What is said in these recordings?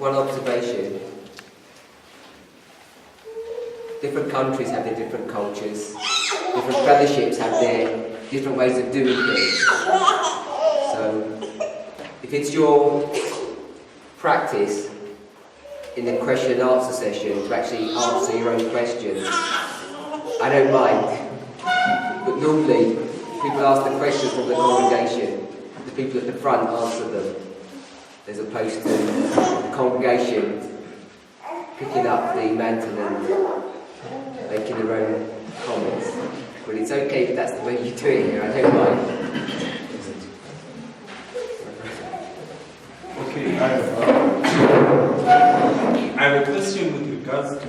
one observation. Different countries have their different cultures. Different fellowships have their different ways of doing things. So, if it's your practice in the question and answer session to actually answer your own questions, I don't mind. But normally, people ask the questions from the congregation. The people at the front answer them, as opposed to the congregation picking up the mantle and making their own comments. But it's okay if that's the way you do it here, I don't mind. Okay, I have a question with regards to...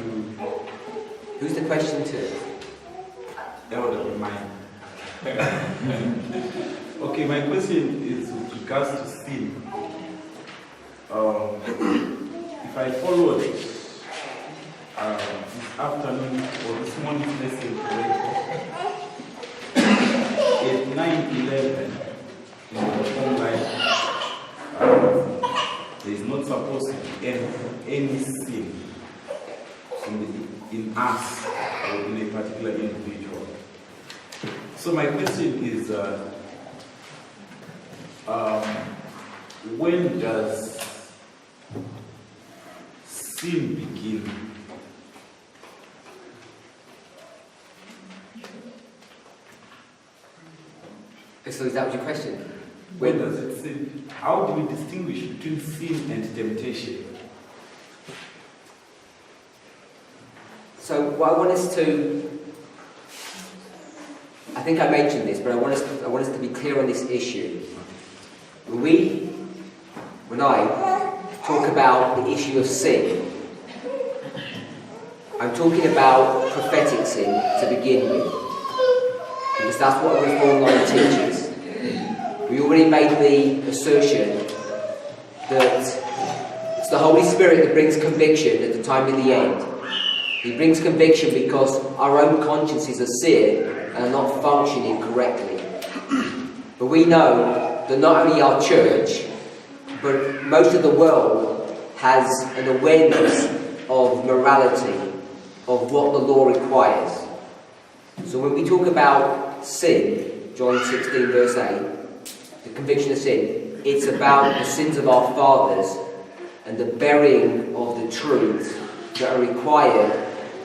Who's the question to? Elder mine. Okay, my question is with regards to sin. If I followed this afternoon or this morning's lesson correctly, at 9:11 in the home life, there is not supposed to be any sin in us or in a particular individual. So my question is, when does sin begin? So is that your question? When does it sin? How do we distinguish between sin and temptation? So what I want us to, I think I mentioned this, but I want us to be clear on this issue. When I talk about the issue of sin, I'm talking about prophetic sin to begin with, because that's what a Reformed line teaches. We already made the assertion that it's the Holy Spirit that brings conviction at the time of the end. He brings conviction because our own consciences are seared and are not functioning correctly. But we know that not only our church, but most of the world has an awareness of morality, of what the law requires. So when we talk about sin, John 16 verse 8, the conviction of sin, it's about the sins of our fathers and the burying of the truths that are required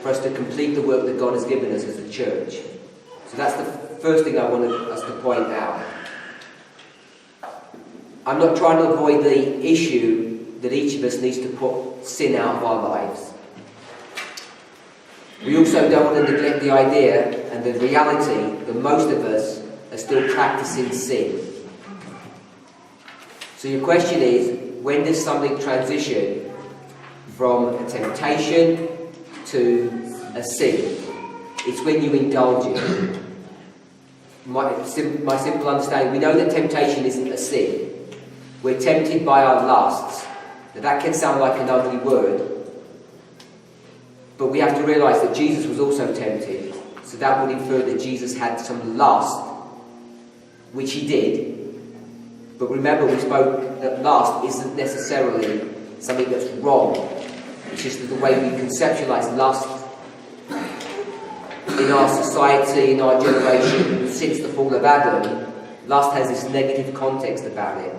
for us to complete the work that God has given us as a church. So that's the first thing I want us to point out. I'm not trying to avoid the issue that each of us needs to put sin out of our lives. We also don't want to neglect the idea and the reality that most of us are still practicing sin. So your question is, when does something transition from a temptation to a sin? It's when you indulge it. My simple understanding, we know that temptation isn't a sin. We're tempted by our lusts. Now that can sound like an ugly word, but we have to realise that Jesus was also tempted. So that would infer that Jesus had some lust, which he did. But remember, we spoke that lust isn't necessarily something that's wrong. It's just the way we conceptualise lust in our society, in our generation, since the fall of Adam. Lust has this negative context about it.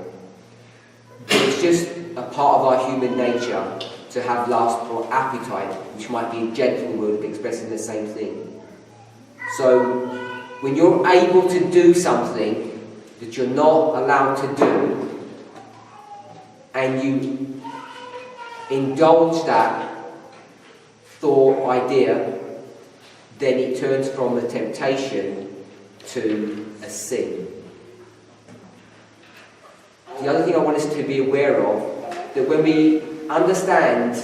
But it's just a part of our human nature to have lust or appetite, which might be a gentle word of expressing the same thing. So, when you're able to do something that you're not allowed to do, and you indulge that thought, idea, then it turns from a temptation to a sin. The other thing I want us to be aware of, that when we understand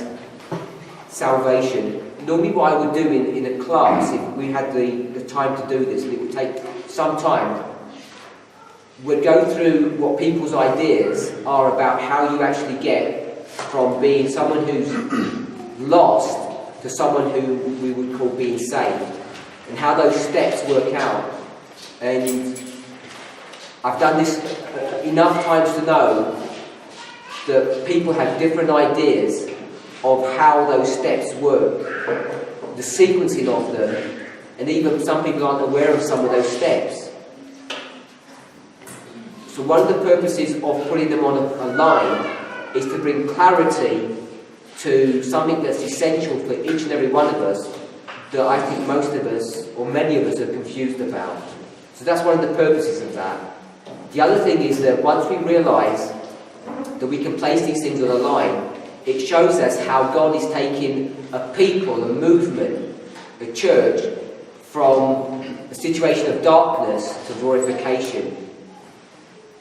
salvation, normally what I would do in a class, if we had the time to do this, and it would take some time, would go through what people's ideas are about how you actually get from being someone who's lost to someone who we would call being saved, and how those steps work out. And I've done this enough times to know that people have different ideas of how those steps work, the sequencing of them, and even some people aren't aware of some of those steps. So one of the purposes of putting them on a line is to bring clarity to something that's essential for each and every one of us that I think most of us, or many of us, are confused about. So that's one of the purposes of that. The other thing is that once we realise that we can place these things on a line, it shows us how God is taking a people, a movement, a church, from a situation of darkness to glorification.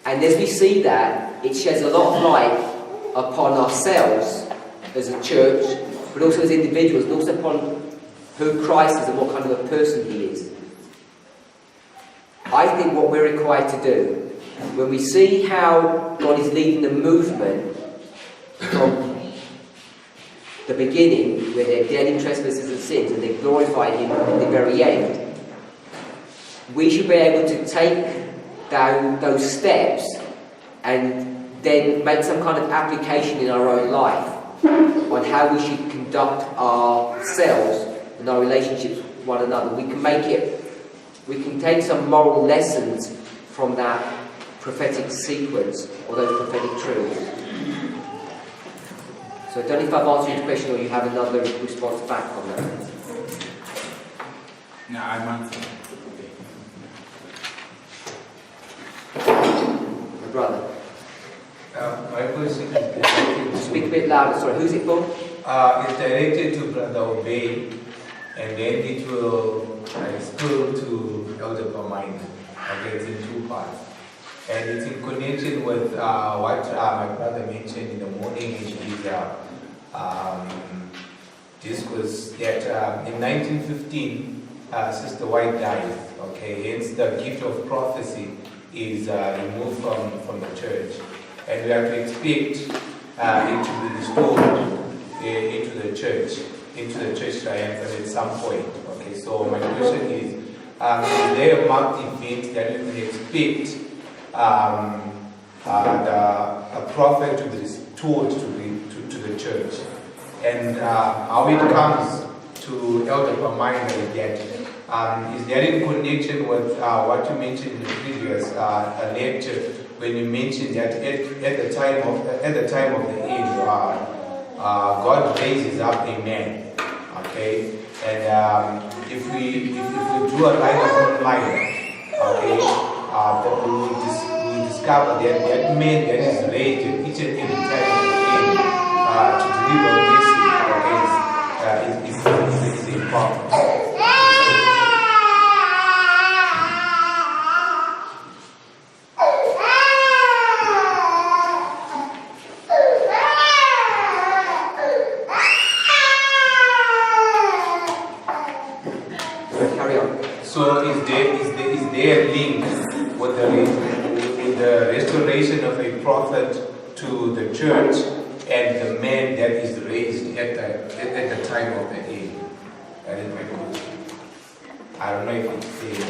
And as we see that, it sheds a lot of light upon ourselves as a church, but also as individuals, and also upon who Christ is and what kind of a person he is. I think what we're required to do, when we see how God is leading the movement from the beginning, where they're dead in trespasses and sins, and they glorify him at the very end, we should be able to take down those steps and then make some kind of application in our own life on how we should conduct ourselves and our relationships with one another. We can take some moral lessons from that prophetic sequence or those prophetic truths. So I don't know if I've answered your question or you have another response back on that. No, I'm answering. My brother. My question is Speak a bit louder, sorry. Who's it for? it's directed to Brother Obey, and then it will spill to Elder Permine. Okay, it's in two parts. And it's in connection with what my brother mentioned in the morning, which is this was that in 1915, Sister White died. Okay, hence the gift of prophecy is removed from the church. And we have to expect it to be restored into the church triumphant at some point. Okay, so my question is there a marked event that you can expect a prophet to be restored to the church? And how it comes to Elder Permine is that is there in connection with what you mentioned in the previous lecture, when you mentioned that at the time of the end, God raises up a man, okay, and if we do a line upon line, okay, we will discover that that man that is raised at each and every time of the end to deliver mercy, okay, is a prophet. So is there a link with the restoration of a prophet to the church and the man that is raised at the time of the end? That is my question. I don't know if it's clear.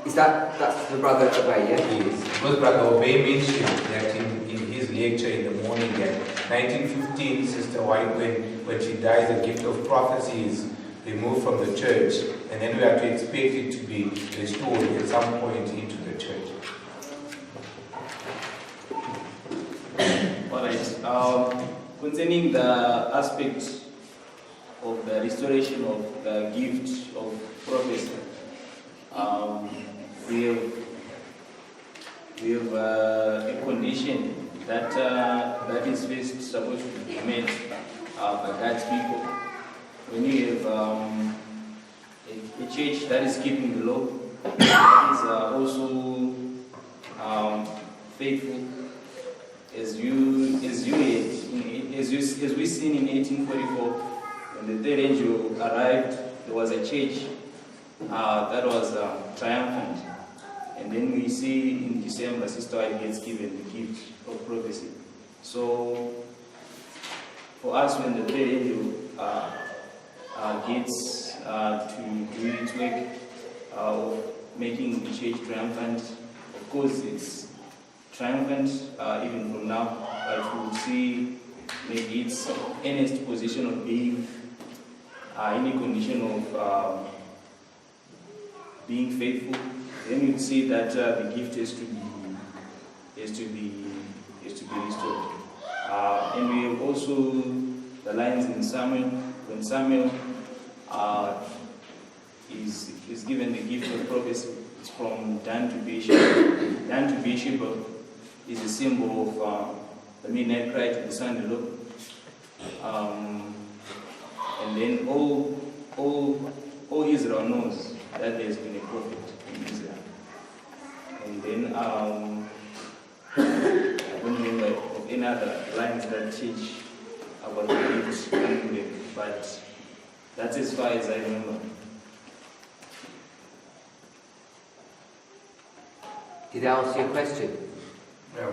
Is that's the brother Obey, yeah? Yes. Because Brother Obey mentioned that in his lecture in the morning that 1915, Sister White, when she dies, the gift of prophecy is removed from the church, and then we have to expect it to be restored at some point into the church. Alright, concerning the aspect of the restoration of the gift of prophecy, we have a condition that is first supposed to be met by God's people. When you have a church that is keeping the law, is also faithful, as we seen in 1844, when the third angel arrived, there was a church that was triumphant, and then we see in December, Sister White gets given the gift of prophecy. So, for us, when the third angel gets to do its work of making the church triumphant, of course it's triumphant even from now, but we will see maybe its earnest position of being in a condition of being faithful. Then you see that the gift is to be restored. And we have also the lines in Samuel, when Samuel is given the gift of prophecy. It's from Dan to Beersheba. Dan to Beersheba is a symbol of the midnight cry to the son-in-law. And then all Israel knows that there's been a prophet in Israel. And then I don't remember of any other lines that teach about the gifts coming back, but that's as far as I remember. Did I answer your question?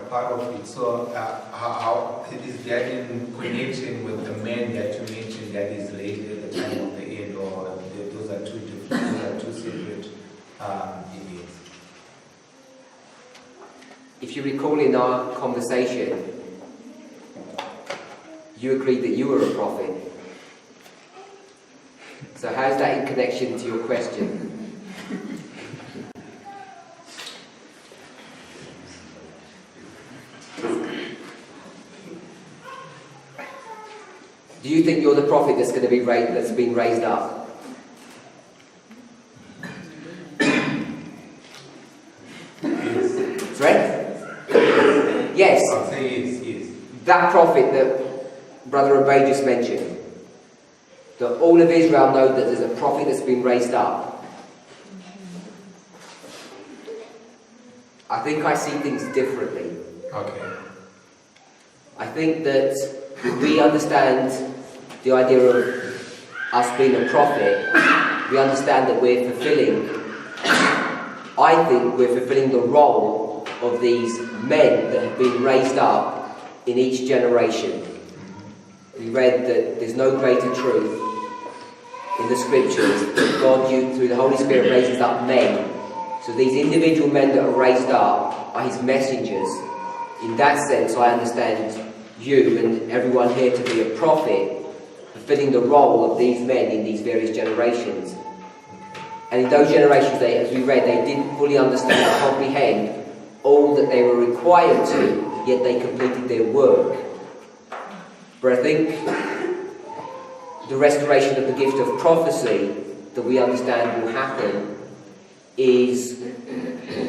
Part of it. So, how is that in connection with the man that you mentioned that is laid at the time of the end, or those are two different, those are two separate events? If you recall in our conversation, you agreed that you were a prophet. So how's that in connection to your question? Do you think you're the prophet that's going to be that's been raised up? Yes. Right? Yes. I'll say yes. That prophet that Brother Obey just mentioned, that all of Israel know that there's a prophet that's been raised up. I think I see things differently. Okay. I think that we understand the idea of us being a prophet. We understand that we're fulfilling, I think we're fulfilling the role of these men that have been raised up in each generation. We read that there's no greater truth in the scriptures that God, through the Holy Spirit, raises up men. So these individual men that are raised up are his messengers. In that sense, I understand you and everyone here to be a prophet, fulfilling the role of these men in these various generations. And in those generations, as we read, they didn't fully understand or comprehend all that they were required to, yet they completed their work. But I think the restoration of the gift of prophecy that we understand will happen is,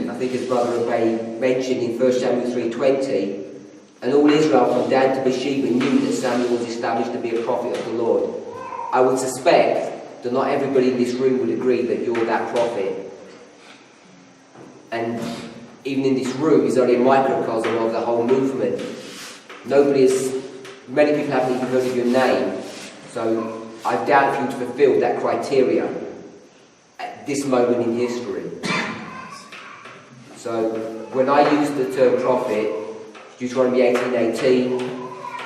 I think as Brother Obey mentioned in 1 Samuel 3:20, and all Israel from Dan to Beersheba knew that Samuel was established to be a prophet of the Lord. I would suspect that not everybody in this room would agree that you're that prophet. And even in this room is only a microcosm of the whole movement. Many people haven't even heard of your name. So I doubt if you'd fulfilled that criteria at this moment in history. So when I use the term prophet, Deuteronomy 18:18,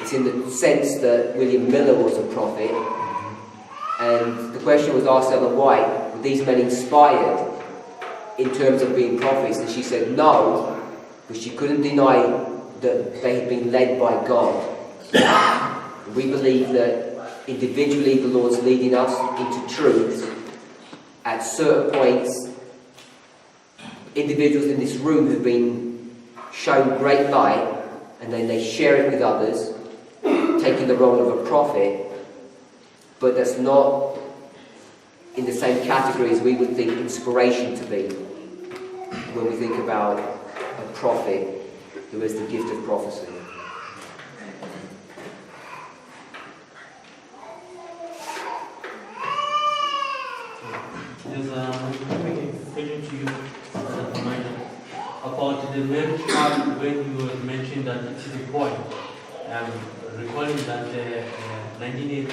it's in the sense that William Miller was a prophet. And the question was asked Ellen White, were these men inspired in terms of being prophets? And she said no, but she couldn't deny that they had been led by God. We believe that individually the Lord's leading us into truth. At certain points, individuals in this room have been shown great light, and then they share it with others, taking the role of a prophet, but that's not in the same category as we would think inspiration to be when we think about a prophet who has the gift of prophecy. There's a question to you, about the marriage part when you mentioned that it is a boy. Recalling that 1999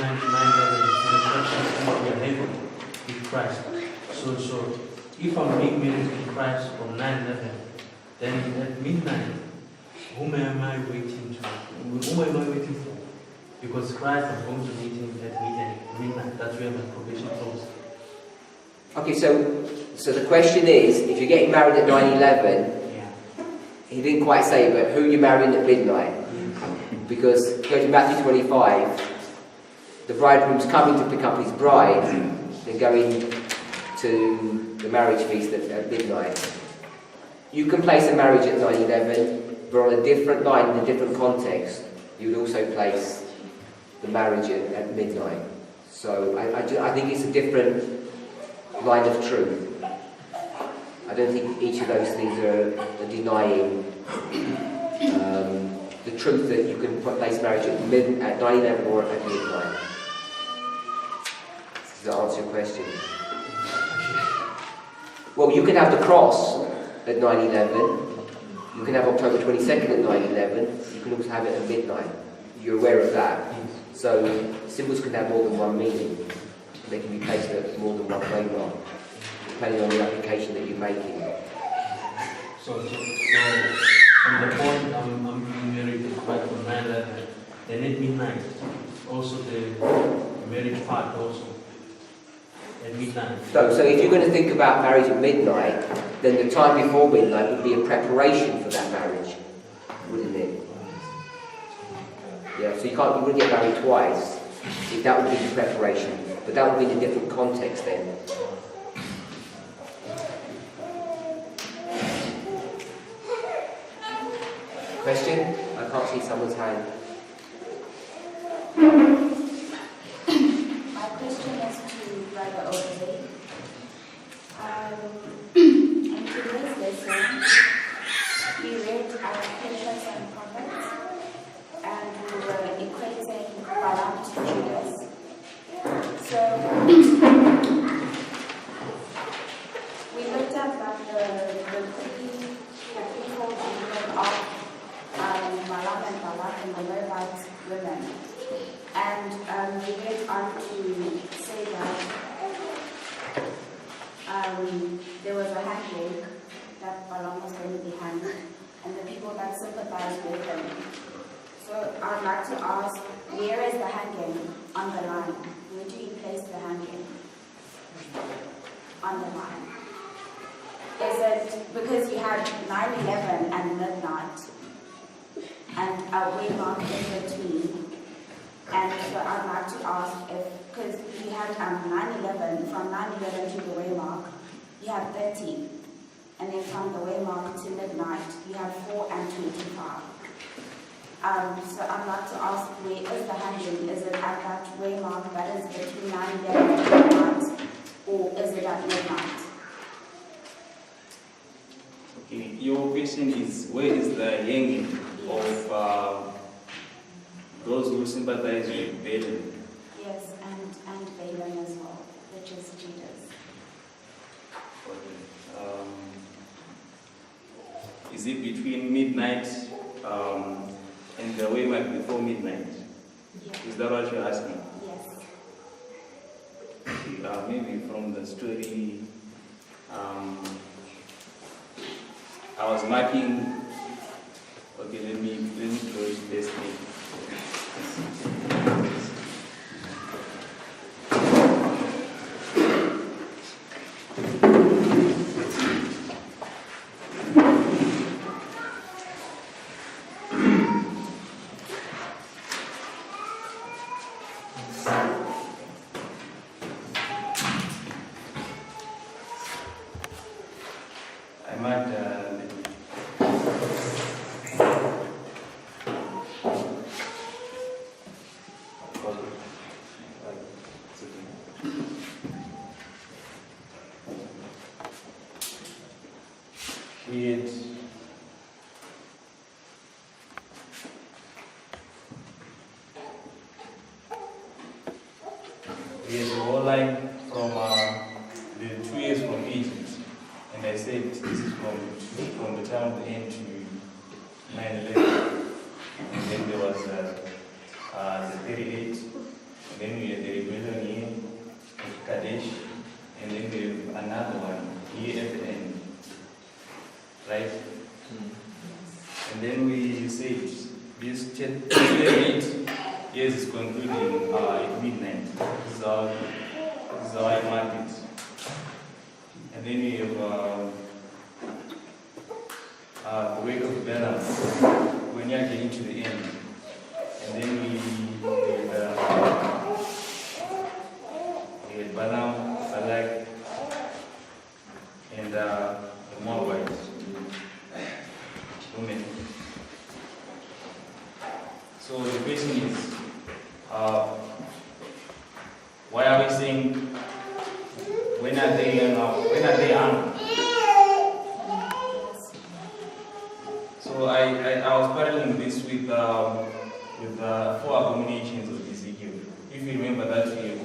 celebration we are having with Christ. So if I'm being married with Christ on 9/11, then at midnight, whom am I waiting for? Because Christ is going to meet him at midnight. That's where my probation closes. Okay, so the question is, if you're getting married at 9/11, He didn't quite say, but who you're marrying at midnight. Because, go to Matthew 25, the bridegroom's coming to pick up his bride, then going to the marriage feast at midnight. You can place a marriage at 9/11, but on a different line, in a different context, you would also place the marriage at midnight. So I think it's a different line of truth. I don't think each of those things are denying the truth that you can place marriage at 9/11 or at midnight. Does that answer your question? Well, you can have the cross at 9/11. You can have October 22nd at 9/11. You can also have it at midnight. You're aware of that. So symbols can have more than one meaning. They can be placed at more than one waymark, depending on the application that you're making. So from the point I'm married to quite a man that then at midnight, also the marriage part also at midnight. So if you're going to think about marriage at midnight, then the time before midnight would be a preparation for that marriage, wouldn't it? Yeah, so you wouldn't get married twice. That would be the preparation, but that would be in a different context then. Question? I can't see someone's hand. My question is to Brother O'Day. In today's lesson, we read Patience and Prophets, and we were equating Balaam to Judas. So, we looked at that the threefold meaning of Balaam and Balak and the Levite women. And we went on to say that there was a handshake that Balaam was going to be hanged, and the people that sympathized with him. So I'd like to ask, where is the hanging on the line? Where do you place the hanging on the line? Is it because you had 9/11 and midnight, and a waymark in between? And so I'd like to ask if, because you had 9/11, from 9/11 to the waymark, you have 30. And then from the waymark to midnight, you have 4 and 25. So I'd like to ask, where is the hanging? Is it at that waymark that is between 9/11 and midnight, or is it at midnight? Okay, your question is, where is the hanging of those who sympathize with Balaam? Yes, and Balaam as well, which is Judas. Is it between midnight and the waymark before midnight? Yes. Is that what you're asking? Yes. Maybe from the story, I was marking. Okay, let me draw it this way. I marked create a whole line from the 2 years from Egypt, and I said this is from the time of the end to 9/11, and then there was the 38, and then we had the rebellion here at Kadesh, and then there another one here at the end, right? And then we said this 8 years is concluding at midnight. This is how I mark it. And then we have the wake of Balaam, when you're getting to the end. And then we had Balaam, Balak, and the Moabite women. So the question is, why are we saying, when are they armed? So I was paralleling this with the 4 abominations of Ezekiel. If you remember that we have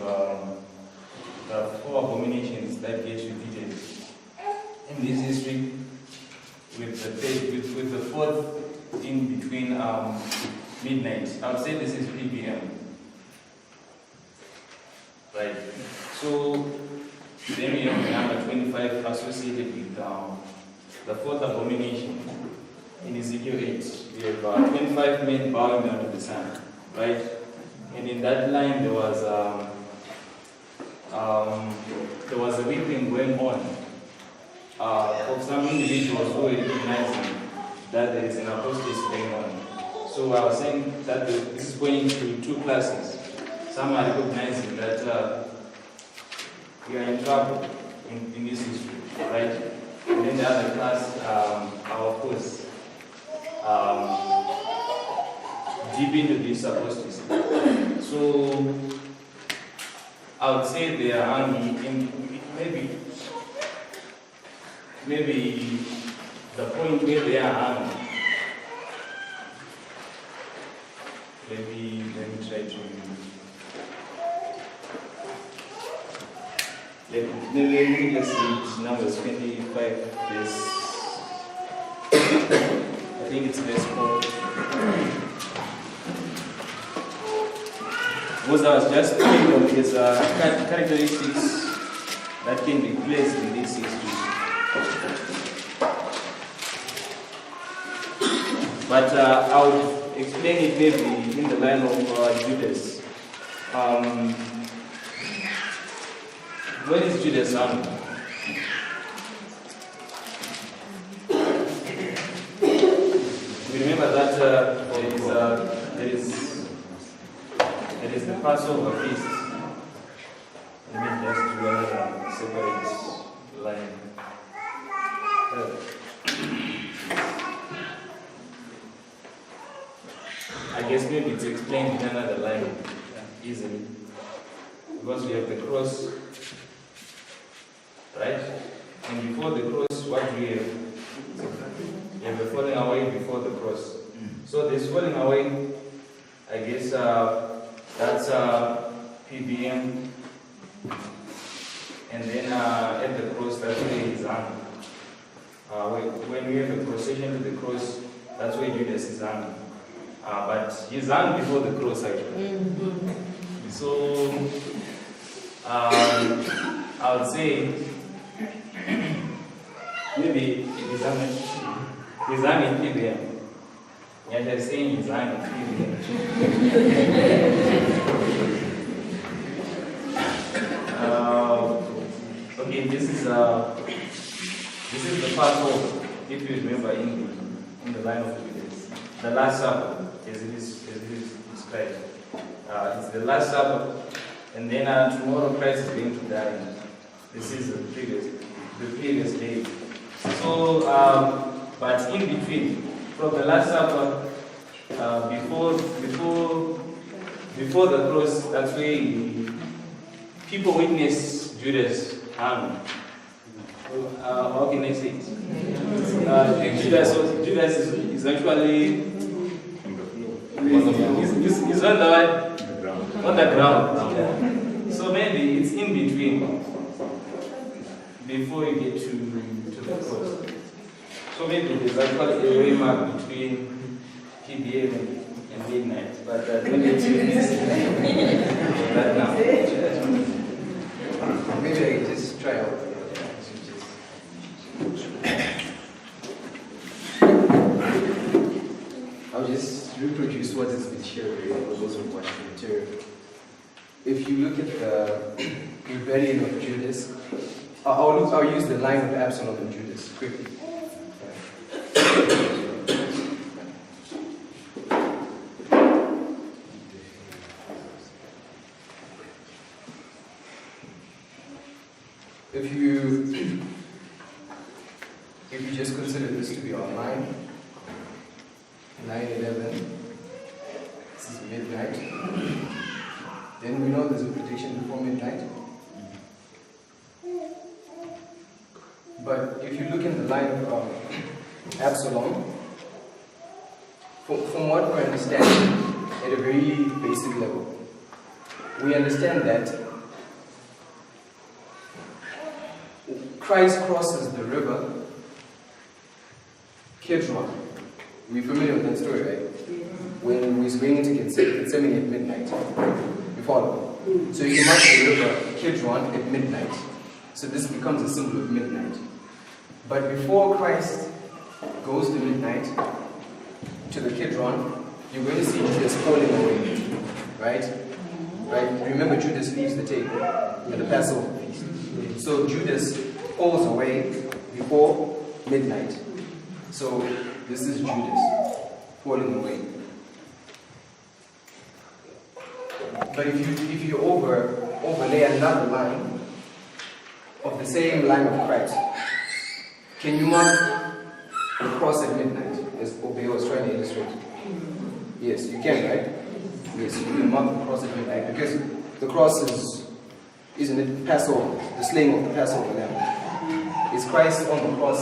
the 4 abominations that get repeated in this history, with the 4th in between midnight. I would say this is 3 p.m. Right. So then we have number 25 associated with the 4th abomination. In Ezekiel 8, we have 25 men bowing down to the sun, right? And in that line there was a weeping going on of some individuals who were recognizing that there is an apostasy going on. So I was saying that this is going to 2 classes. Some are recognizing that we are in trouble in this history, right? And then the other class are, of course, deep into this apostasy. So I would say they are army in maybe the point where they are armed. Let me try to let me just read Numbers 25 verse. I think it's verse 4. Because I was just thinking of his characteristics that can be placed in this history. But I would explain it maybe in the line of Judas. When is Judas armed? Remember that there is the Passover feast. Let me just do another separate line. I guess maybe it's explained in another line easily. Because we have the cross, right? And before the cross, what do we have? You have the falling away before the cross. So this falling away, I guess that's PBM. And then at the cross, that's where he's armed. When we have a procession to the cross, that's where Judas is armed. But he's armed before the cross, actually. So I would say maybe he's armed in PBM. Yeah, they're saying he's armed in PBM. Okay, this is the Passover, if you remember in the line of Judas. The Last Supper, as it is described. It's the Last Supper, and then tomorrow Christ is going to die. This is the previous day. So, but in between, from the Last Supper, before the cross, that's where people witness Judas harm. How can I say it? Judas is actually he's on the ground. So maybe it's in between before you get to the cross. So maybe there's actually a way mark between PBM and midnight, but don't get to that now. Maybe I can just try out. I'll just reproduce what has been shared for those who watch the material. If you look at the rebellion of Judas, I'll use the line of Absalom and Judas quickly. if you just consider this to be our line, 9/11, this is midnight, then we know there's a prediction before midnight. But if you look in the line of Absalom, from what we understand at a very basic level, we understand that Christ crosses the river Kidron. We're familiar with that story, right? When he's going into Gethsemane at midnight. You follow? So you mark the river Kidron at midnight. So this becomes a symbol of midnight. But before Christ goes to midnight, to the Kidron, you're going to see Judas falling away. Right? Remember, Judas leaves the table at the Passover feast. So Judas falls away before midnight. So this is Judas falling away. But if you overlay another line of the same line of Christ, can you mark the cross at midnight, as Obey was trying to illustrate? Yes, you can, right? Yes, you can mark the cross at midnight, because the cross isn't it Passover, the slaying of the Passover lamb? Is Christ on the cross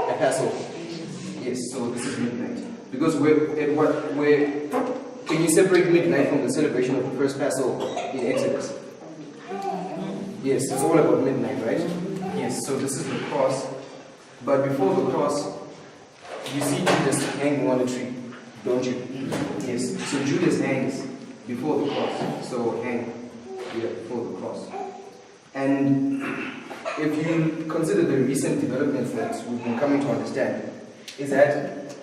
at Passover? Yes, so this is midnight. Because can you separate midnight from the celebration of the first Passover in Exodus? Yes, it's all about midnight, right? Yes, so this is the cross. But before the cross, you see Judas hanging on a tree, don't you? Yes, so Judas hangs before the cross. So hang before the cross. And if you consider the recent developments that we've been coming to understand, is that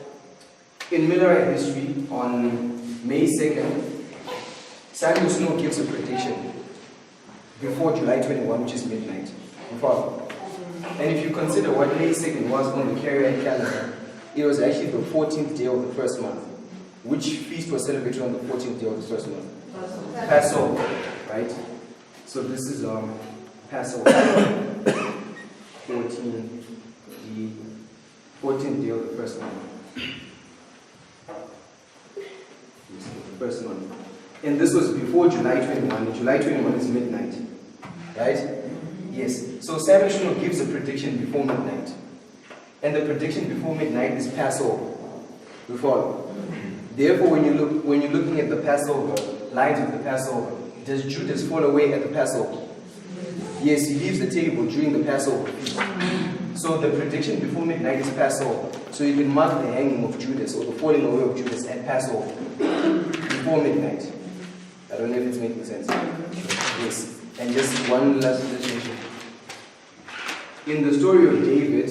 in Millerite history, on May 2nd, Samuel Snow gives a prediction before July 21, which is midnight. You follow? And if you consider what May 2nd was on the Carian calendar, it was actually the 14th day of the first month. Which feast was celebrated on the 14th day of the first month? Passover, right? So this is Passover, 14th day of the first month. The first month. And this was before July 21. And July 21 is midnight, right? Yes. So Samuel Snow gives a prediction before midnight. And the prediction before midnight is Passover. You follow? Therefore, when you're looking at the Passover, lines of the Passover, does Judas fall away at the Passover? Yes, he leaves the table during the Passover feast. So the prediction before midnight is Passover. So you can mark the hanging of Judas or the falling away of Judas at Passover before midnight. I don't know if it's making sense. Yes. And just one last illustration. In the story of David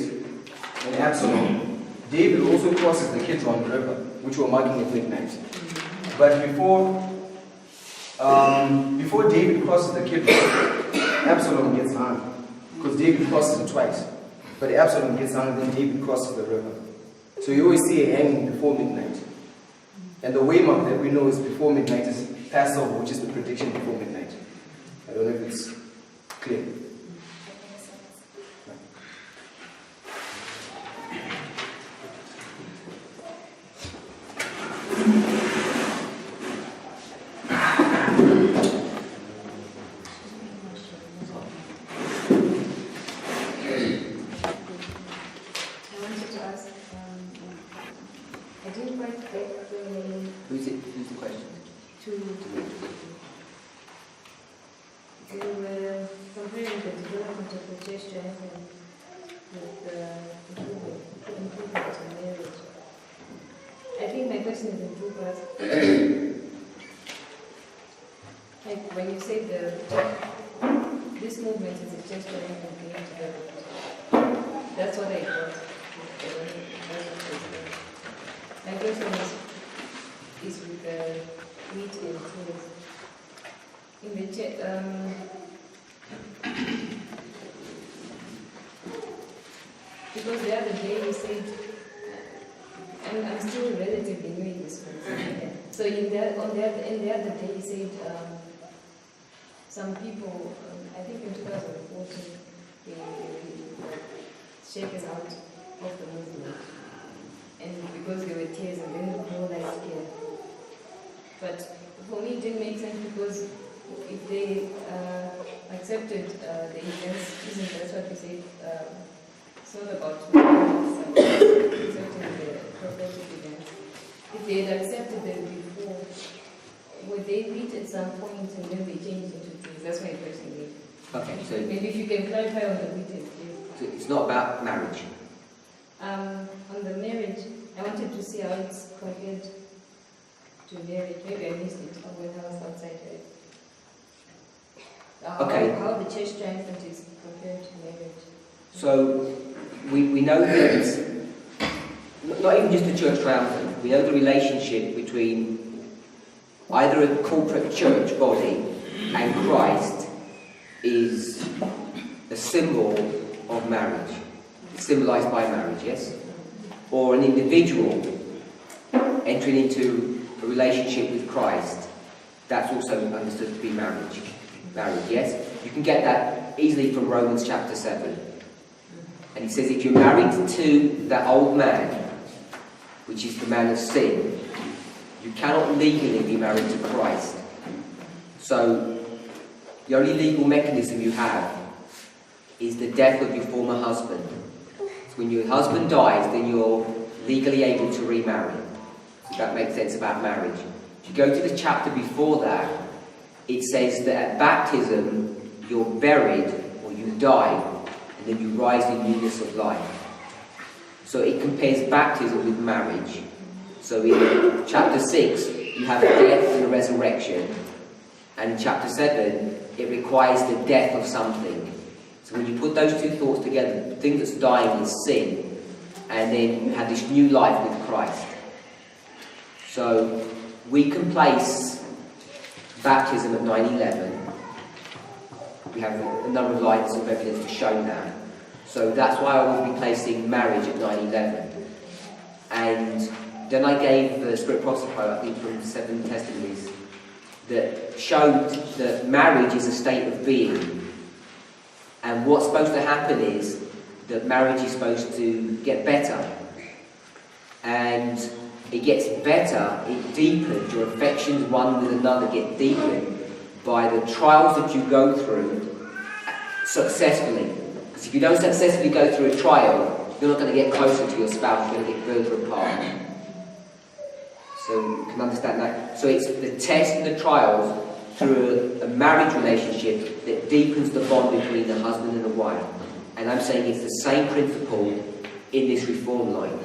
and Absalom, David also crosses the Kidron River, which we're marking at midnight. But before David crosses the Kidron, Absalom gets hung. Because David crosses it twice. But Absalom gets hung, then David crosses the river. So you always see a hanging before midnight. And the waymark that we know is before midnight is Passover, which is the prediction before midnight. I don't know if it's clear. Who's the question? You were comparing the development of the church to heaven with the improvement in marriage. I think my question is in two parts. Like when you say this movement is a church to heaven being developed, that's what I got. My question is with the wheat and tares. In the because the other day you said, and I'm still relatively new in this one. So in the other day you said some people, I think in 2014, shaken out of the movement. And because there were tears and then more like here. But for me it didn't make sense because if they accepted the events, isn't that what we say? It's not about accepting the prophetic events. If they had accepted them before, would they reach at some point and then they changed into things? That's my question. Okay, so Maybe if you can clarify on the written, please. it's not about marriage. On the marriage, I wanted to see how it's compared to marriage. Maybe I missed it when I was outside. Okay. How the church triumphant is compared to marriage. So we know that, not even just the church triumphant, we know the relationship between either a corporate church body and Christ is a symbol of marriage. It's symbolized by marriage, yes? Or an individual entering into a relationship with Christ, that's also understood to be marriage. Marriage, yes? You can get that easily from Romans chapter 7. And he says if you're married to that old man, which is the man of sin, you cannot legally be married to Christ. So the only legal mechanism you have is the death of your former husband. So when your husband dies, then you're legally able to remarry. So that makes sense about marriage. If you go to the chapter before that, it says that at baptism you're buried or you die, and then you rise in newness of life. So it compares baptism with marriage. So in chapter 6 you have a death and a resurrection, and in chapter 7 it requires the death of something. So when you put those two thoughts together, the thing that's dying is sin, and then you have this new life with Christ. So we can place baptism at 9/11. We have a number of lines of evidence to show that. So that's why I will be placing marriage at 9/11. And then I gave the Spirit Prophecy quote, I think from 7 Testimonies, that showed that marriage is a state of being. And what's supposed to happen is that marriage is supposed to get better. And it gets better, it deepens, your affections one with another get deepened by the trials that you go through successfully. Because if you don't successfully go through a trial, you're not going to get closer to your spouse, you're going to get further apart. So you can understand that. So it's the test and the trials through a marriage relationship that deepens the bond between the husband and the wife. And I'm saying it's the same principle in this reform line.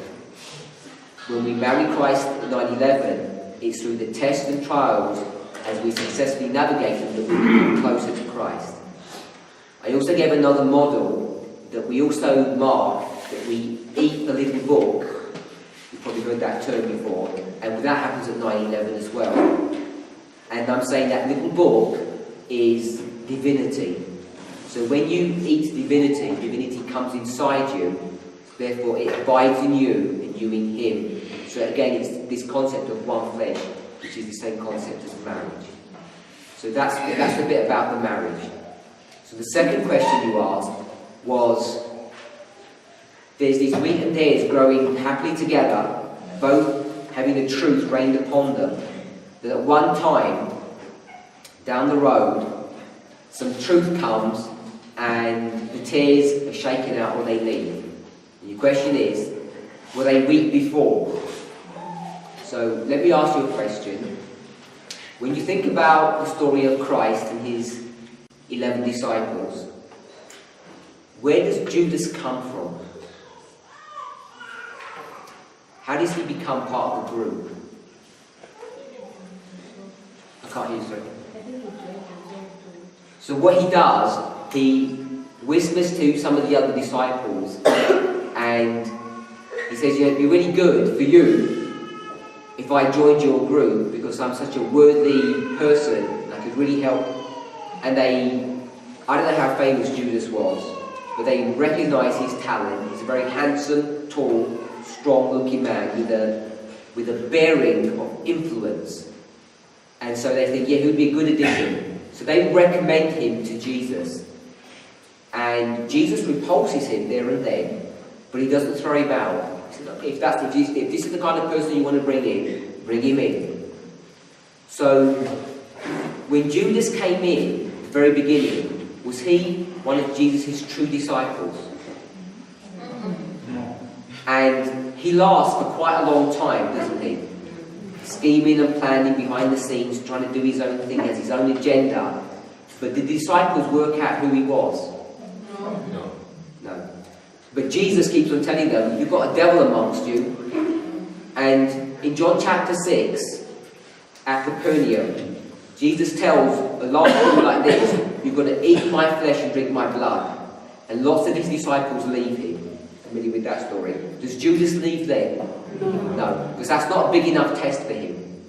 When we marry Christ at 9/11, it's through the tests and trials as we successfully navigate them that we become closer to Christ. I also gave another model that we also mark, that we eat the little book. You've probably heard that term before, and that happens at 9/11 as well. And I'm saying that little book is divinity. So when you eat divinity, divinity comes inside you, therefore it abides in you and you in him. So again, it's this concept of one flesh, which is the same concept as marriage. So that's the bit about the marriage. So the second question you asked was, there's these wheat and tares growing happily together, both having the truth rained upon them, that at one time, down the road, some truth comes and the tares are shaken out or they leave. And your question is, were they wheat before? So let me ask you a question. When you think about the story of Christ and his 11 disciples, where does Judas come from? How does he become part of the group? I can't hear you, sorry. So what he does, he whispers to some of the other disciples and he says, yeah, it'd be really good for you if I joined your group because I'm such a worthy person, I could really help. And I don't know how famous Judas was, but they recognise his talent. He's a very handsome, tall, strong-looking man with a bearing of influence. And so they think, yeah, he would be a good addition. So they recommend him to Jesus. And Jesus repulses him there and then, but he doesn't throw him out. He says, okay, if this is the kind of person you want to bring him in. So, when Judas came in at the very beginning, was he one of Jesus' true disciples? And he lasts for quite a long time, doesn't he? Scheming and planning behind the scenes, trying to do his own thing, has his own agenda. But the disciples work out who he was. No. But Jesus keeps on telling them, you've got a devil amongst you. And in John chapter 6, at Capernaum, Jesus tells a lot of people like this, you've got to eat my flesh and drink my blood. And lots of his disciples leave him. Familiar with that story? Does Judas leave then? No, because that's not a big enough test for him.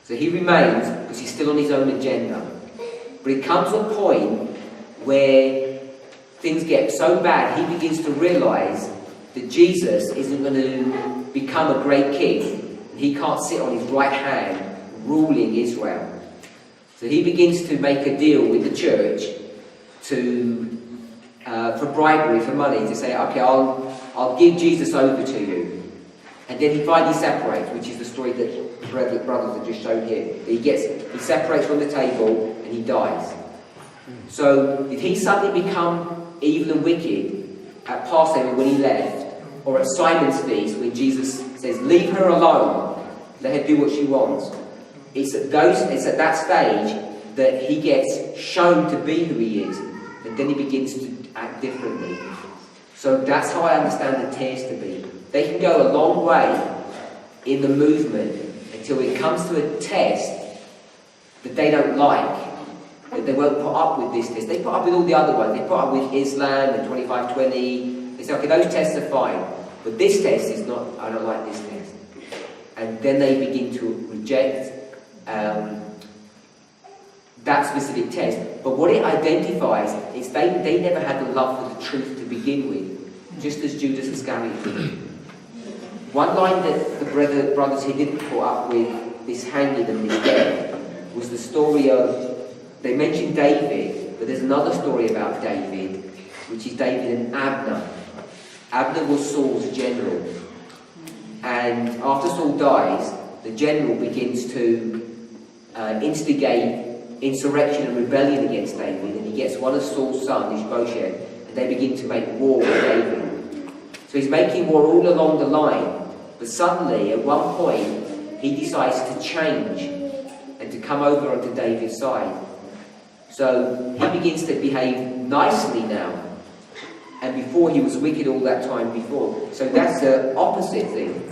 So he remains because he's still on his own agenda. But it comes to a point where things get so bad, he begins to realise that Jesus isn't going to become a great king. He can't sit on his right hand ruling Israel. So he begins to make a deal with the church for bribery, for money, to say, okay, I'll give Jesus over to you. And then he finally separates, which is the story that the brothers have just shown here. He separates from the table and he dies. So did he suddenly become evil and wicked at Passover when he left, or at Simon's feast when Jesus says, leave her alone, let her do what she wants? It's at that stage that he gets shown to be who he is, and then he begins to act differently. So that's how I understand the tares to be. They can go a long way in the movement until it comes to a test that they don't like, that they won't put up with this test. They put up with all the other ones. They put up with Islam and 25-20. They say, okay, those tests are fine. But this test is not, I don't like this test. And then they begin to reject that specific test. But what it identifies is they never had the love for the truth to begin with, just as Judas Iscariot did. One line that the brothers here didn't put up with this hanging and this death was the story of, they mentioned David, but there's another story about David, which is David and Abner. Abner was Saul's general. And after Saul dies, the general begins to instigate insurrection and rebellion against David, and he gets one of Saul's sons, Ishbosheth, and they begin to make war with David. So he's making war all along the line, but suddenly, at one point, he decides to change and to come over onto David's side. So he begins to behave nicely now, and before he was wicked all that time before. So that's the opposite thing.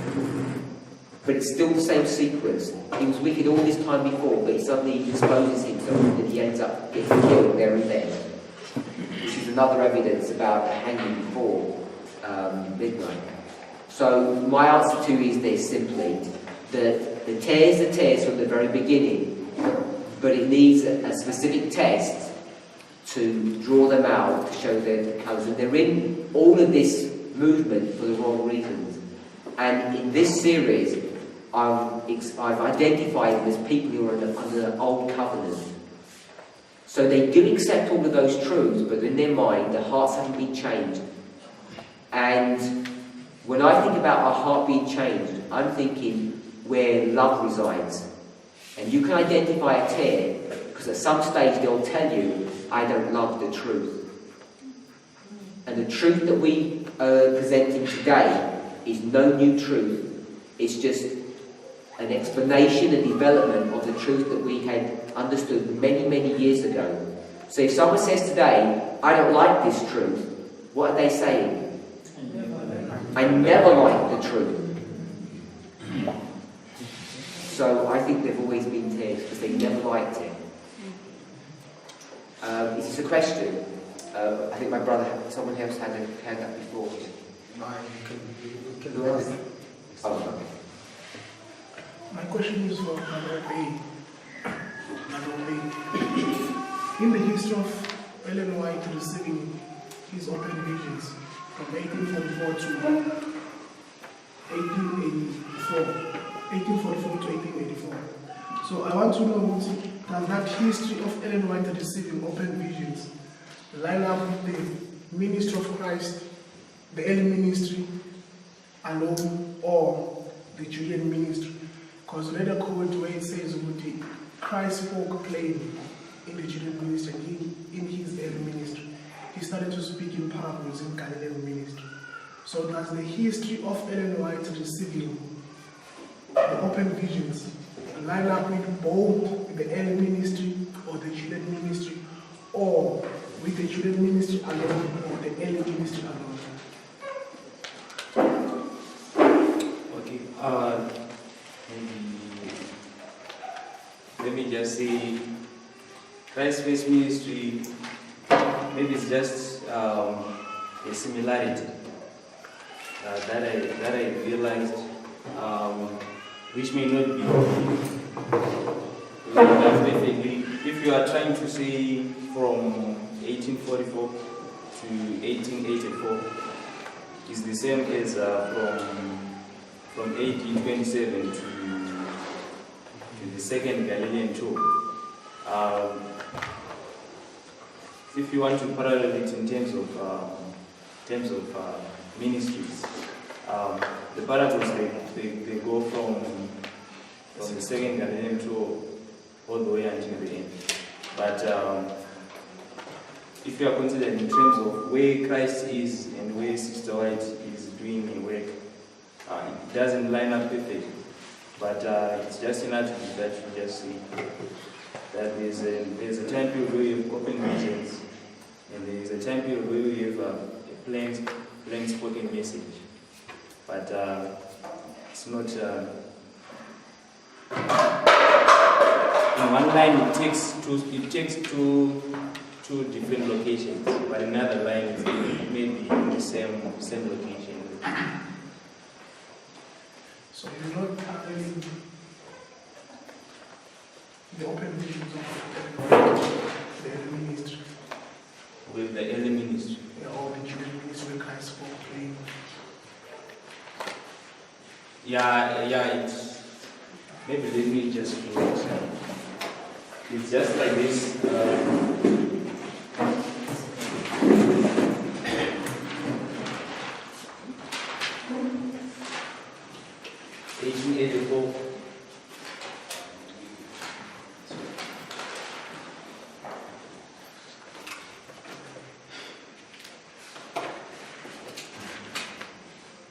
But it's still the same sequence. He was wicked all this time before, but he suddenly exposes himself and he ends up getting killed there and then. Which is another evidence about hanging before midnight. So my answer to you is this, simply, that the tares are tares from the very beginning, but it needs a specific test to draw them out, to show their colours. And they're in all of this movement for the wrong reasons. And in this series, I've identified them as people who are under the old covenant. So they do accept all of those truths, but in their mind, their hearts haven't been changed. And when I think about our heart being changed, I'm thinking where love resides. And you can identify a tare, because at some stage they'll tell you, I don't love the truth. And the truth that we are presenting today is no new truth. It's just an explanation and development of the truth that we had understood many, many years ago. So if someone says today, I don't like this truth, what are they saying? I never liked the truth. So I think they've always been tares because they never liked it. Is this a question? I think my brother, someone else had that before. Who else? Oh, okay. My question is for Brother A. In the history of Ellen White receiving his open visions from 1844 to 1884. So I want to know, does that history of Ellen White receiving open visions line up with the ministry of Christ, the early ministry alone, or the Julian ministry? Because read a quote where it says, Christ spoke plain in the Julian ministry, in his early ministry. He started to speak in parables in Galilean ministry. So does the history of Ellen White receiving the open visions line up with both the early ministry or the Julian ministry, or with the Julian ministry alone or the early ministry alone? Okay. Let me just say, Christ's first ministry, maybe it's just a similarity that I realized, which may not be perfectly. If you are trying to say from 1844 to 1884, is the same as from 1827 to the second Galilean tour. If you want to parallel it in terms of ministries, the parables they go from the second Galilean tour all the way until the end. But if you are considering in terms of where Christ is and where Sister White is doing her work, it doesn't line up perfectly. But it's just an attribute that you just see. That there's a time period where you have open visions, and there's a time period where we have a plain spoken message. But it's not. In one line, it takes two different locations, but another line is maybe in the same location. So you're not paralleling the open visions of the early ministry, With the early ministry. or the Julian ministry where Christ spoke plain. Yeah, it's maybe let me just do it. It's just like this. 1884.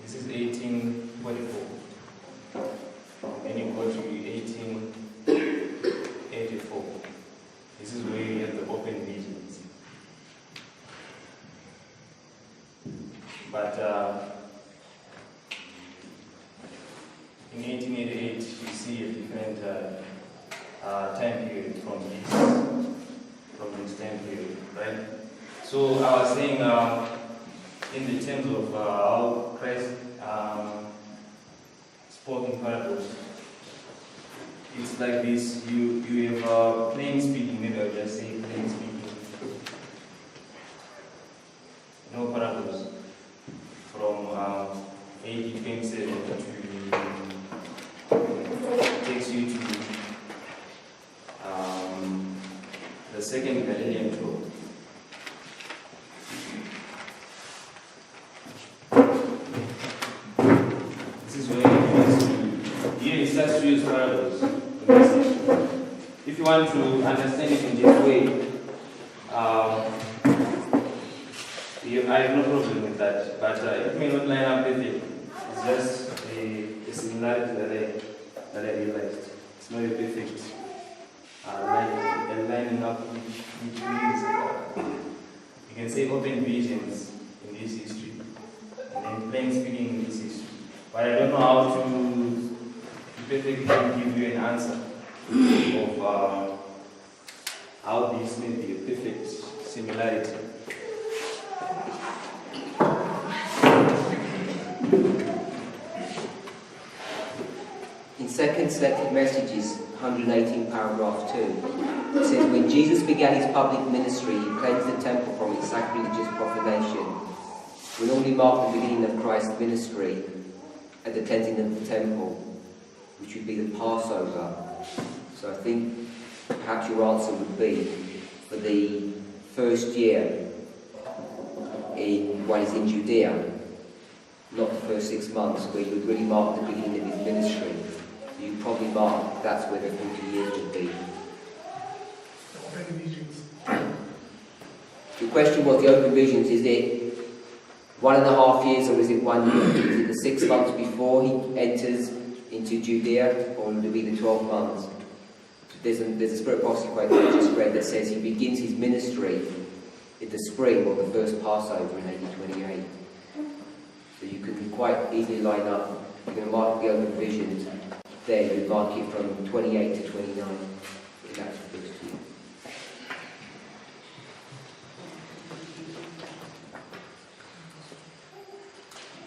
This is 1844. Then you go to 1884. This is where you have the open visions. But in 1888, you see a different time period from this time period, right? So I was saying, in the terms of how Christ spoke in parables, it's like this. You have plain speaking. Maybe I'll just say plain speaking. No parables from 1827 to takes you to the second Galilean tour. This is where it starts to use parables. If you want to understand it in this way, I have no problem with that, but it may not line up with it. It's just a similarity that I realized. It's not a perfect lining up which means you can say open visions in this history and then plain speaking in this history. But I don't know how to perfectly give you an answer of how this may be a perfect similarity. In Second Selected Messages, 118 paragraph 2, it says, when Jesus began his public ministry, he cleansed the temple from its sacrilegious profanation. We normally mark the beginning of Christ's ministry at the cleansing of the temple, which would be the Passover. So I think perhaps your answer would be for the first year while he's in Judea, not the first 6 months, where you would really mark the beginning of his ministry. You probably mark that's where the 40 years would be. Open visions. The question was the open visions, is it 1.5 years or is it 1 year? Is it the 6 months before he enters into Judea, or would it be the 12 months? There's a Spirit prophecy quote that I just read that says he begins his ministry in the spring or the first Passover in AD 28. So you can quite easily line up, you're going to mark the open visions, there you mark it from 28 to 29 in that first year.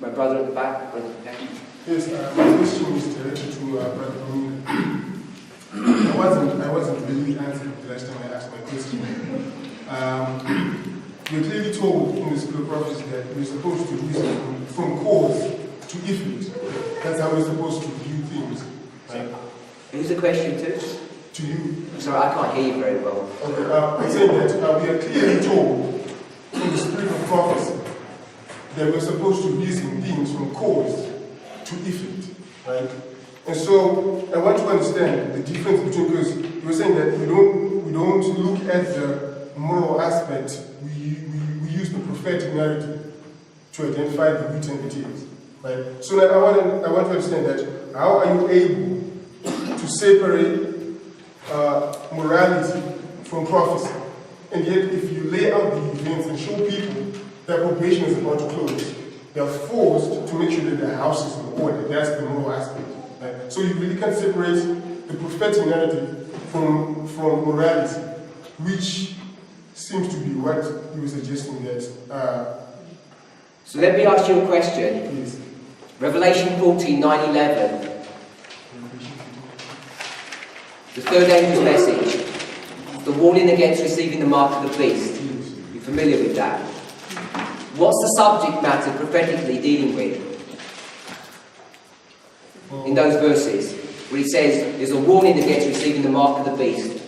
My brother at the back, Brother Pecky. Yes, my question is directed to Brother Domina. I wasn't really answered the last time I asked my question. We're clearly told in the Spirit of Prophecy that we're supposed to reason from cause to effect. That's how we're supposed to view things. Right? Who's the question to? To you. Sorry, I can't hear you very well. Okay, I'm saying that we are clearly told in the Spirit of Prophecy that we're supposed to reason things from cause to effect, right? And so I want to understand the difference between, because you were saying that we don't look at the moral aspect, we use the prophetic narrative to identify the written materials, right? So now I want to understand that how are you able to separate morality from prophecy? And yet if you lay out the events and show people that probation is about to close, they're forced to make sure that their house is in order. That's the moral aspect. Right? So you really can't separate the prophetic narrative from morality, which seems to be what you were suggesting that. So let me ask you a question. Please. Revelation 14, 9-11. The third angel's message. The warning against receiving the mark of the beast. You're familiar with that? What's the subject matter prophetically dealing with? In those verses, where he says there's a warning against receiving the mark of the beast.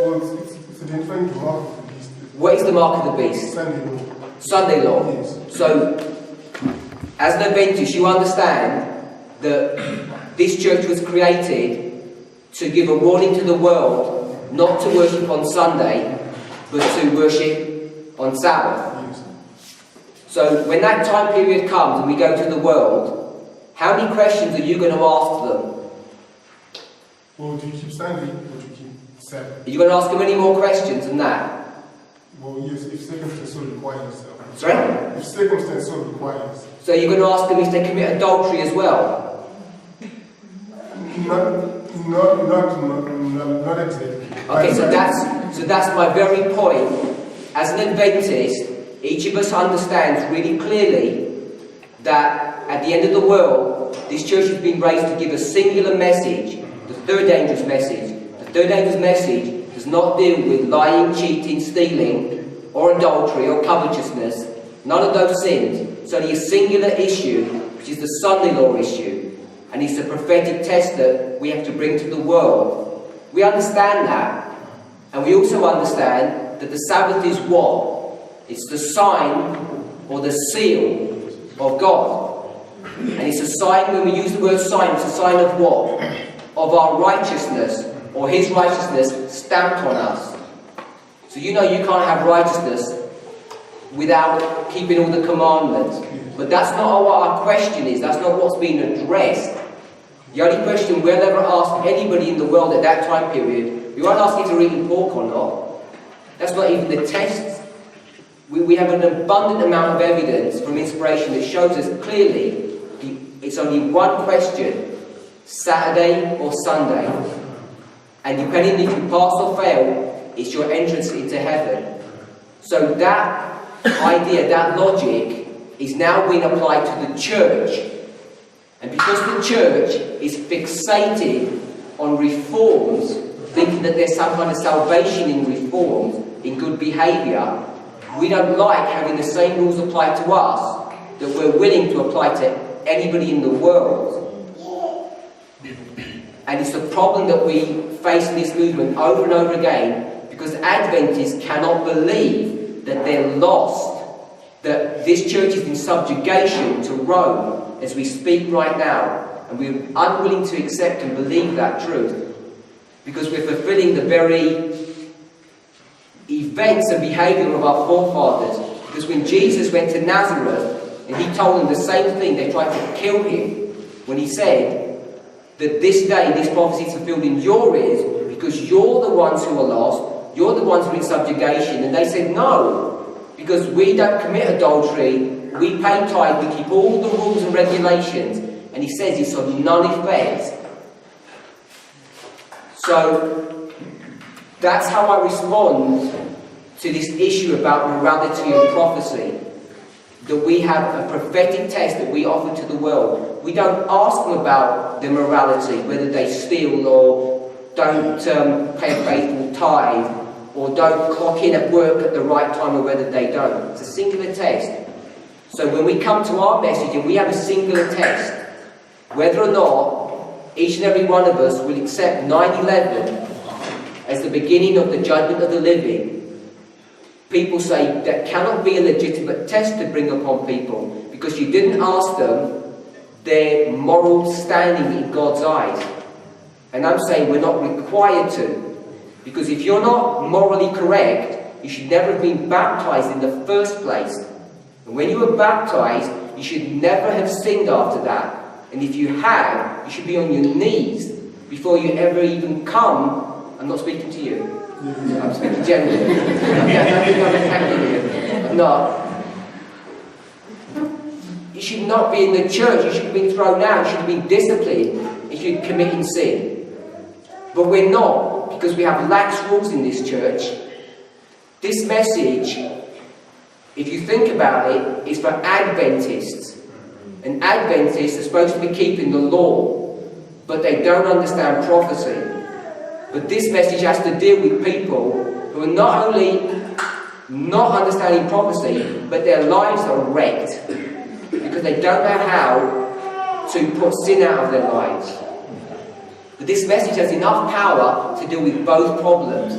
Well, it's identifying the mark of the beast. What is the mark of the beast? Sunday law. Sunday law. Yes. So, as an Adventist, you understand that this church was created to give a warning to the world not to worship on Sunday, but to worship on Sabbath. Yes. So when that time period comes and we go to the world, how many questions are you going to ask them? Well, do you keep Sunday or do you keep Sabbath? Are you going to ask them any more questions than that? Well, yes, if circumstance so requires. Sorry? If circumstance so requires. So you're going to ask them if they commit adultery as well? Not exactly. Okay, so that's my very point. As an Adventist, each of us understands really clearly that at the end of the world, this church has been raised to give a singular message, the third angel's message. The third angel's message does not deal with lying, cheating, stealing, or adultery, or covetousness. None of those sins. It's only a singular issue, which is the Sunday law issue. And it's a prophetic test that we have to bring to the world. We understand that. And we also understand that the Sabbath is what? It's the sign or the seal of God. And it's a sign, when we use the word sign, it's a sign of what? Of our righteousness, or His righteousness stamped on us. So you know you can't have righteousness without keeping all the commandments. But that's not what our question is. That's not what's being addressed. The only question we'll ever ask anybody in the world at that time period, we won't ask you to eat pork or not. That's not even the test. We have an abundant amount of evidence from inspiration that shows us clearly it's only one question, Saturday or Sunday. And depending if you pass or fail, it's your entrance into heaven. So that idea, that logic, is now being applied to the church. And because the church is fixated on reforms, thinking that there's some kind of salvation in reforms, in good behaviour, we don't like having the same rules applied to us that we're willing to apply to anybody in the world. And it's a problem that we face in this movement over and over again, because Adventists cannot believe that they're lost, that this church is in subjugation to Rome as we speak right now. And we're unwilling to accept and believe that truth, because we're fulfilling the very events and behaviour of our forefathers. Because when Jesus went to Nazareth and he told them the same thing, they tried to kill him when he said that this day this prophecy is fulfilled in your ears, because you're the ones who are lost, you're the ones who are in subjugation. And they said no, because we don't commit adultery, we pay tithe, we keep all the rules and regulations. And he says it's of none effect. So that's how I respond to this issue about morality and prophecy. That we have a prophetic test that we offer to the world. We don't ask them about their morality, whether they steal or don't pay a faithful tithe, or don't clock in at work at the right time, or whether they don't. It's a singular test. So when we come to our message and we have a singular test, whether or not each and every one of us will accept 9/11 as the beginning of the judgment of the living, people say that cannot be a legitimate test to bring upon people, because you didn't ask them their moral standing in God's eyes. And I'm saying we're not required to, because if you're not morally correct, you should never have been baptized in the first place. And when you were baptized, you should never have sinned after that. And if you have, you should be on your knees before you ever even come. I'm not speaking to you. I'm speaking generally. I'm not. You should not be in the church. You should have been thrown out. You should have been disciplined if you're committing sin. But we're not, because we have lax rules in this church. This message, if you think about it, is for Adventists. And Adventists are supposed to be keeping the law, but they don't understand prophecy. But this message has to deal with people who are not only not understanding prophecy, but their lives are wrecked because they don't know how to put sin out of their lives. But this message has enough power to deal with both problems.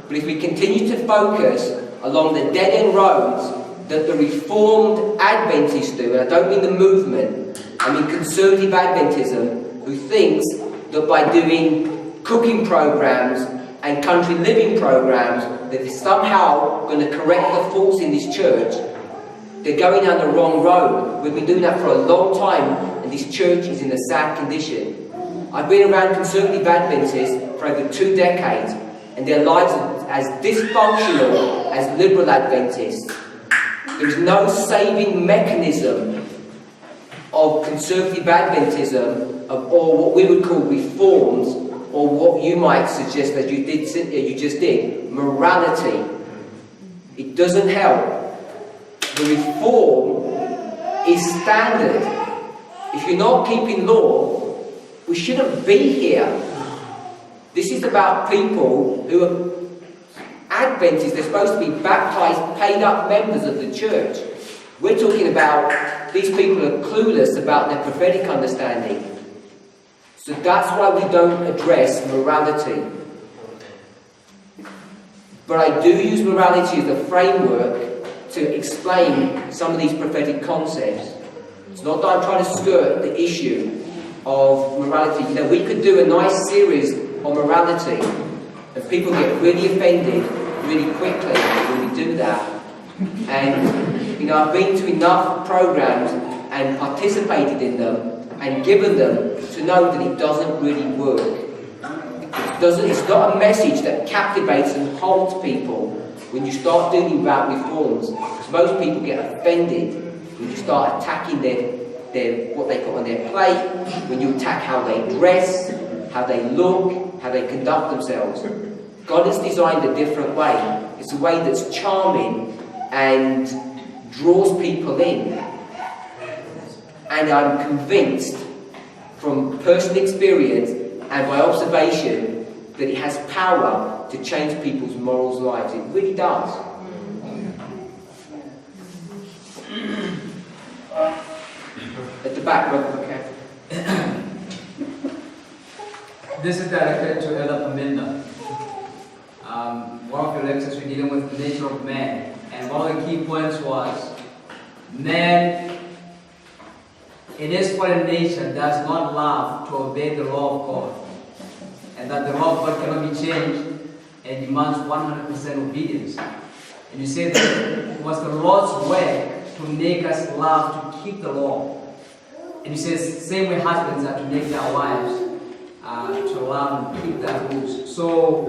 But if we continue to focus along the dead-end roads that the Reformed Adventists do, and I don't mean the movement, I mean conservative Adventism, who thinks that by doing cooking programs and country living programs that is somehow going to correct the faults in this church, they're going down the wrong road. We've been doing that for a long time, and this church is in a sad condition. I've been around conservative Adventists for over 2 decades, and their lives are as dysfunctional as liberal Adventists. There is no saving mechanism of conservative Adventism, or what we would call reforms, or what you might suggest that you just did, morality. It doesn't help. The reform is standard. If you're not keeping law, we shouldn't be here. This is about people who are Adventists. They're supposed to be baptized, paid up members of the church. We're talking about these people are clueless about their prophetic understanding. So that's why we don't address morality. But I do use morality as a framework to explain some of these prophetic concepts. It's not that I'm trying to skirt the issue of morality. You know, we could do a nice series on morality, and people get really offended really quickly when we do that. And, you know, I've been to enough programs and participated in them and given them to know that it doesn't really work. It's not a message that captivates and holds people when you start dealing about reforms. Because most people get offended when you start attacking what they put on their plate, when you attack how they dress, how they look, how they conduct themselves. God has designed a different way. It's a way that's charming and draws people in. And I'm convinced from personal experience and by observation that it has power to change people's moral lives. It really does. At the back, Brother McCaffrey. This is directed to Elder Paminda. One of your lectures we're dealing with the nature of man, and one of the key points was man in his fallen nature does not love to obey the law of God, and that the law of God cannot be changed and demands 100% obedience. And you say that it was the Lord's way to make us love to keep the law. And you say same way husbands are to make their wives to love and keep their rules. So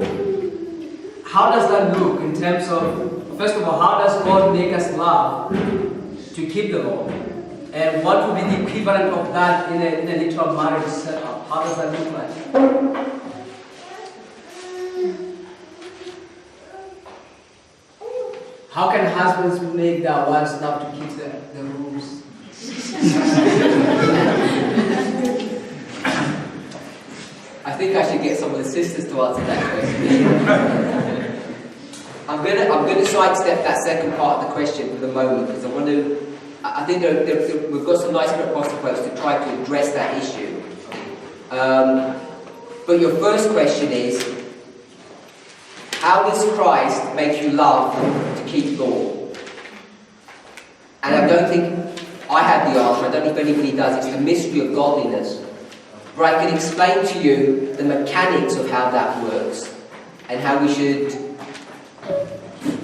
how does that look in terms of, first of all, how does God make us love to keep the law? And what would be the equivalent of that in a literal marriage setup? How does that look like? How can husbands make their wives love to keep the rules? I think I should get some of the sisters to answer that question. I'm gonna sidestep that second part of the question for the moment because I think we've got some nice proposed approach to try to address that issue. But your first question is, how does Christ make you love to keep law? And I don't think I have the answer. I don't know if anybody does. It's the mystery of godliness. But I can explain to you the mechanics of how that works and how we should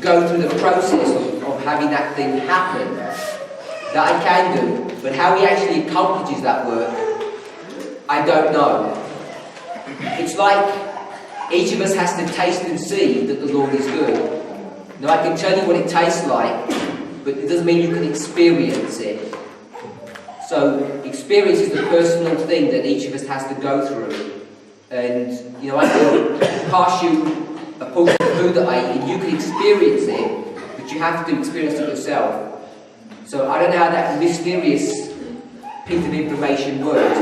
go through the process of having that thing happen. That I can do. But how he actually accomplishes that work, I don't know. It's like each of us has to taste and see that the Lord is good. Now I can tell you what it tastes like, but it doesn't mean you can experience it. So experience is the personal thing that each of us has to go through. And I can pass you a portion of food that I eat, and you can experience it, but you have to experience it yourself. So I don't know how that mysterious piece of information works,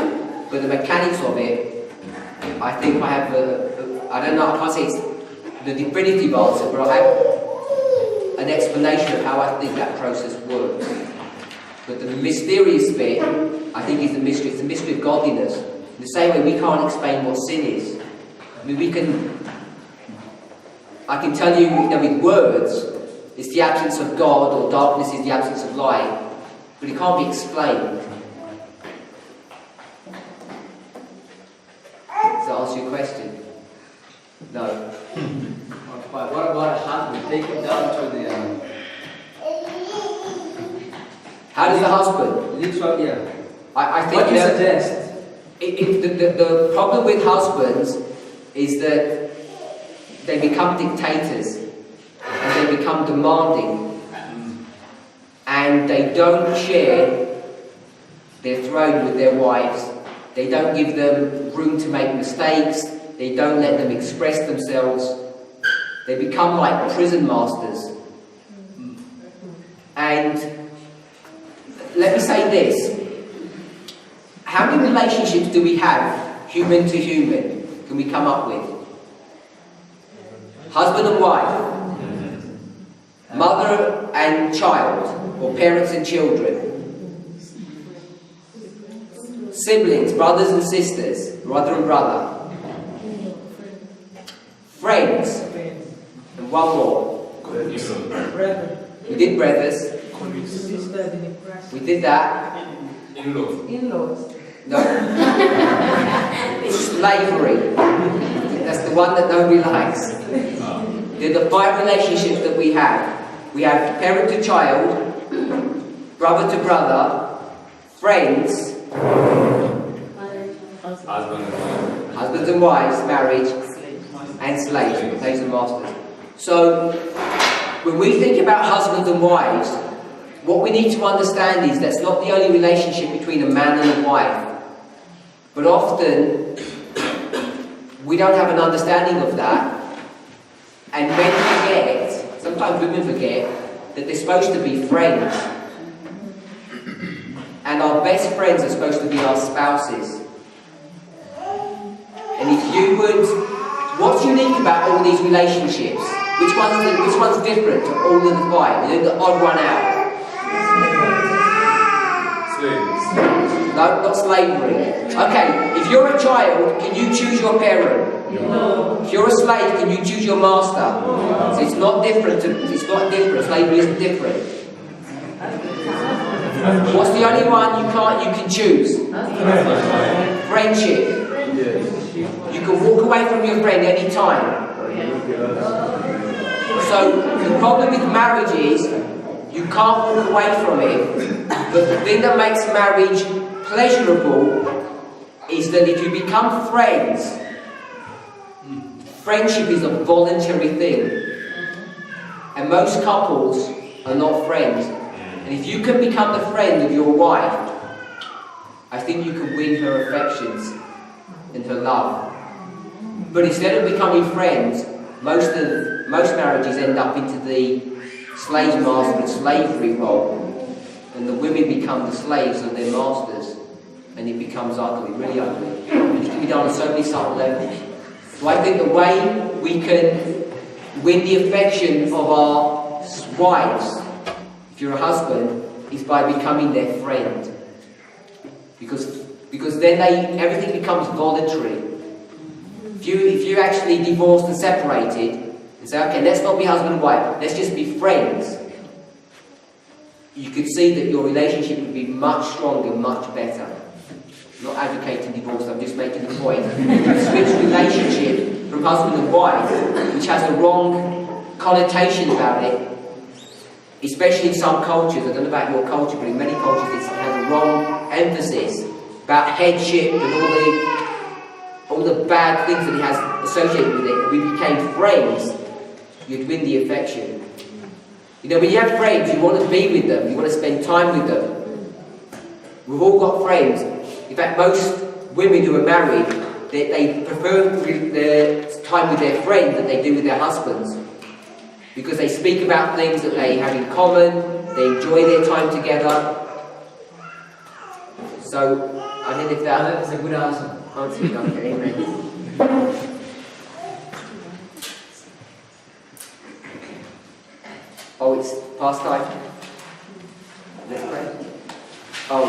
but the mechanics of it, I think I have I don't know, I can't say it's the definitive answer, but I have an explanation of how I think that process works. But the mysterious bit, I think, is the mystery. It's the mystery of godliness. In the same way, we can't explain what sin is. I mean, I can tell you, with words, it's the absence of God, or darkness is the absence of light, but it can't be explained. Does that answer your question? No. What about a husband? Take it down to the... How does the husband? Literal, yeah. I think what do you suggest? The problem with husbands is that they become dictators and they become demanding and they don't share their throne with their wives. They don't give them room to make mistakes. They don't let them express themselves. They become like prison masters. And let me say this. How many relationships do we have, human to human, can we come up with? Husband and wife. Mother and child, or parents and children. Siblings, brothers and sisters, brother and brother. Friends, and one more. We did brothers. We did that. In-laws. No. Slavery. That's the one that nobody likes. They're the 5 relationships that we have. We have parent to child, brother to brother, friends, husbands and wives, marriage, and slaves, slaves and masters. So, when we think about husbands and wives, what we need to understand is that's not the only relationship between a man and a wife. But often, we don't have an understanding of that. And men forget, sometimes women forget, that they're supposed to be friends. And our best friends are supposed to be our spouses. And if you would, what's unique about all these relationships? Which one's different to all of the 5? You know, the odd one out. So Slaves. No, not slavery. Okay, if you're a child, can you choose your parent? No. If you're a slave, can you choose your master? So it's not different. It's not different. Slavery isn't different. What's the only one you can choose? Friendship. You can walk away from your friend any time. So the problem with marriage is you can't walk away from it. But the thing that makes marriage pleasurable is that if you become friends, friendship is a voluntary thing. And most couples are not friends. And if you can become the friend of your wife, I think you can win her affections and her love. But instead of becoming friends, most marriages end up into the slave master and slavery role. And the women become the slaves of their masters. And it becomes ugly, really ugly. And it can be done on so many subtle levels. So I think the way we can win the affection of our wives, if you're a husband, is by becoming their friend. Because then everything becomes voluntary. If you're actually divorced and separated, and say, okay, let's not be husband and wife, let's just be friends, you could see that your relationship would be much stronger, much better. I'm not advocating divorce, I'm just making the point. Switch relationship from husband and wife, which has a wrong connotation about it, especially in some cultures. I don't know about your culture, but in many cultures it has a wrong emphasis about headship and all the bad things that it has associated with it. If we became friends, you'd win the affection. You know, when you have friends, you want to be with them, you want to spend time with them. We've all got friends. In fact, most women who are married, they prefer their time with their friends than they do with their husbands. Because they speak about things that they have in common, they enjoy their time together. So, I don't know if That's a good answer. answers, okay, amen. Oh, it's past time. Let's pray. On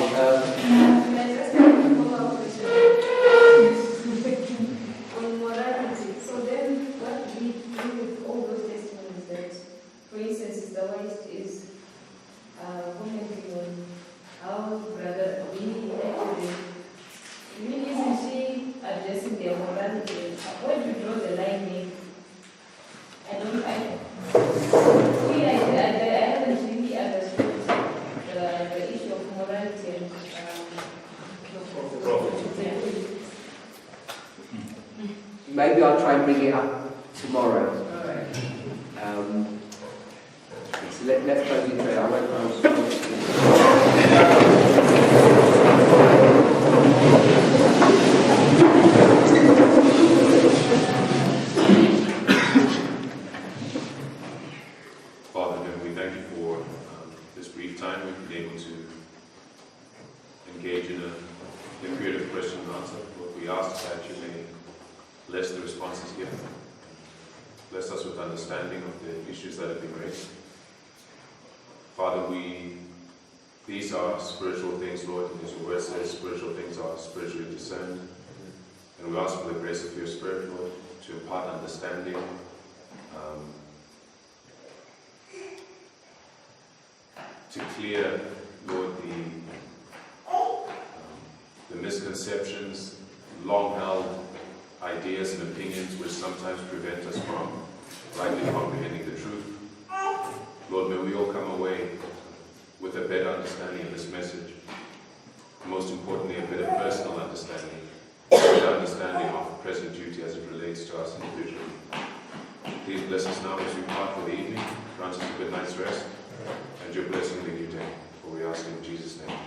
morality, so then what do we do with all those testimonies that, for instance, Sister White is commenting on how Brother Winnie actually, isn't she addressing their morality? Where do you draw the line maybe? I haven't really understood the issue of morality and Maybe I'll try and bring it up tomorrow. So let's close in prayer. I won't Father, we thank you for this brief time we've been able to engage in a creative question and answer. Lord, we ask that you may bless the responses given. Bless us with understanding of the issues that have been raised. Father, these are spiritual things, Lord, and as your word says, spiritual things are spiritually discerned. And we ask for the grace of your Spirit, Lord, to impart understanding, to clear, Lord, the misconceptions, long-held ideas and opinions which sometimes prevent us from rightly comprehending the truth. Lord, may we all come away with a better understanding of this message. Most importantly, a better personal understanding, a better understanding of present duty as it relates to us individually. Please bless us now as we part for the evening. Grant us a good night's rest and your blessing in the new day. For we ask in Jesus' name.